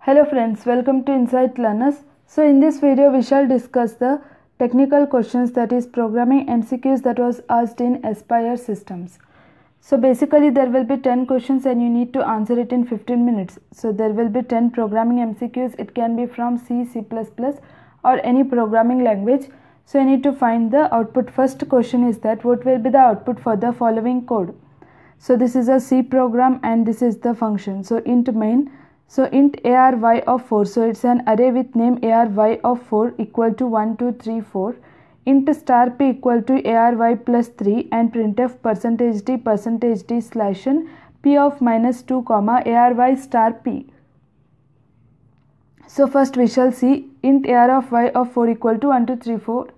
Hello friends, welcome to Insight Learners. So in this video we shall discuss the technical questions, that is programming MCQs that was asked in Aspire systems. So basically there will be 10 questions and you need to answer it in 15 minutes. So there will be 10 programming MCQs. It can be from C, C++ or any programming language. So you need to find the output. First question is that what will be the output for the following code. So this is a C program and this is the function. So int main. So int ARY of 4, so it's an array with name ARY of 4 equal to 1, 2, 3, 4. Int star p equal to ARY plus 3 and printf %d slash n p of minus 2 comma ARY star p. So first we shall see int ARY of 4 equal to 1, 2, 3, 4.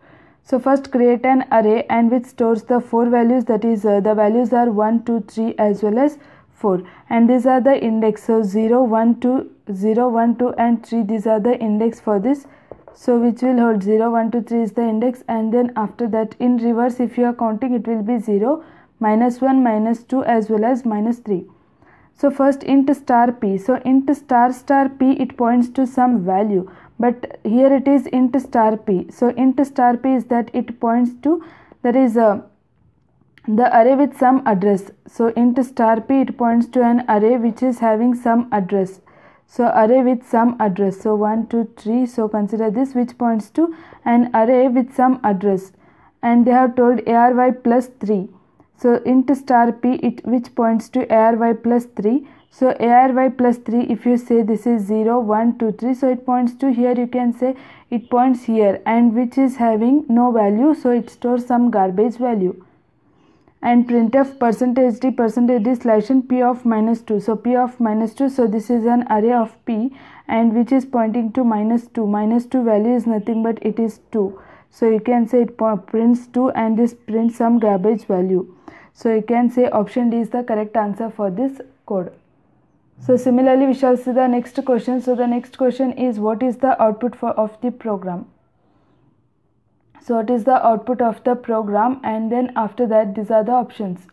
So first create an array and which stores the 4 values, that is the values are 1, 2, 3 as well as 4, and these are the index. So 0, 1, 2, 0, 1, 2 and 3, these are the index for this. So which will hold 0, 1, 2, 3 is the index, and then after that in reverse if you are counting it will be 0, minus 1, minus 2 as well as minus 3. So first int star p. So int star p, it points to some value, but here it is int star p. So int star p is that it points to, that is the array with some address. So int star p, it points to an array which is having some address. So array with some address. So 1, 2, 3. So consider this, which points to an array with some address, and they have told ARY plus 3. So int star p, it which points to ARY plus 3. So ARY plus 3, if you say this is 0, 1, 2, 3, so it points to here, you can say it points here, and which is having no value, so it stores some garbage value. And printf %d slash n p of minus 2. So p of minus 2, so this is an array of p and which is pointing to minus 2. Minus 2 value is nothing but it is 2. So you can say it prints 2 and this prints some garbage value. So you can say option D is the correct answer for this code. So similarly we shall see the next question. So the next question is, what is the output of the program? So what is the output of the program, and then after that these are the options.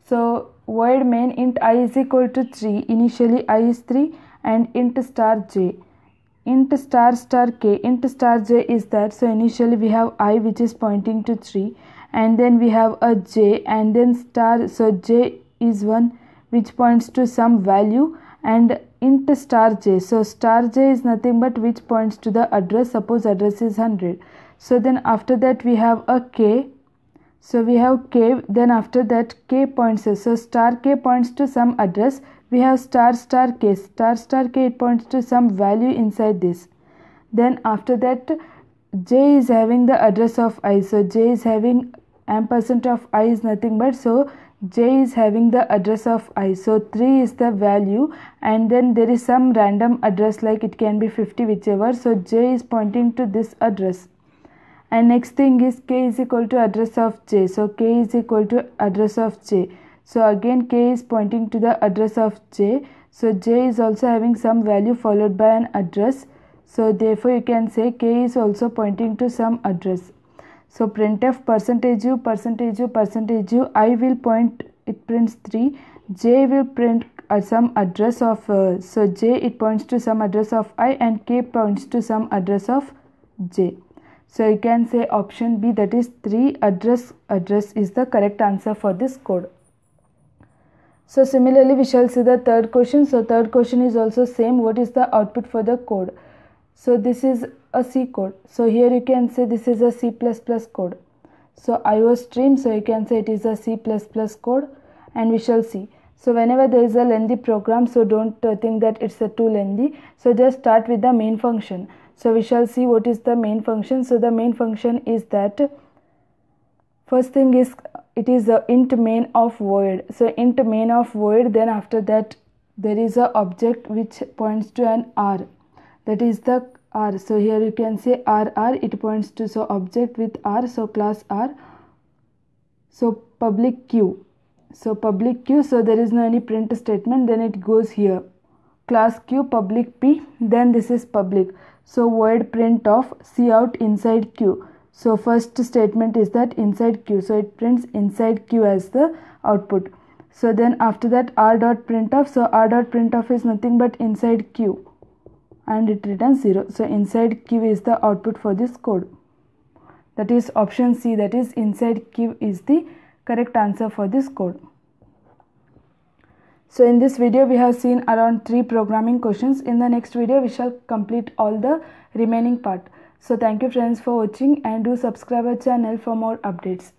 So void main int I is equal to 3, initially I is 3, and int star j. Int star k, int star j is that, so initially we have I which is pointing to 3, and then we have a j and then star, so j is 1 which points to some value, and int star j. So star j is nothing but which points to the address, suppose address is 100. So then after that we have a k. So we have k, then after that k points, so star k points to some address. We have star k. Star k, it points to some value inside this. Then after that j is having the address of I. So j is having ampersand of I is nothing but, so j is having the address of I. So 3 is the value, and then there is some random address, like it can be 50, whichever. So j is pointing to this address. And next thing is k is equal to address of j. So k is equal to address of j. So again k is pointing to the address of j. So j is also having some value followed by an address. So therefore you can say k is also pointing to some address. So printf %u I will point, it prints 3. J will print some address of, so j it points to some address of I, and k points to some address of j. So you can say option B, that is 3 address is the correct answer for this code. So similarly we shall see the third question. So third question is also same, what is the output for the code? So this is a C code. So here you can say this is a C++ code. So IO stream, so you can say it is a C++ code, and we shall see. So whenever there is a lengthy program, so don't think that it's too lengthy. So just start with the main function. So we shall see what is the main function. So the main function is that, first thing is it is the int main of void. So int main of void, then after that there is a object which points to an R, that is the R. So here you can say RR, it points to, so object with R, so class R. So public Q. So public Q, so there is no any print statement, then it goes here. Class Q, public P, then this is public. So void print of cout inside Q. So first statement is that inside Q. So it prints inside Q as the output. So then after that r dot printf. So r dot printf is nothing but inside Q. and it returns 0. So inside Q is the output for this code. That is option C, that is inside Q is the correct answer for this code. So in this video we have seen around 3 programming questions. In the next video we shall complete all the remaining part. So thank you friends for watching, and do subscribe our channel for more updates.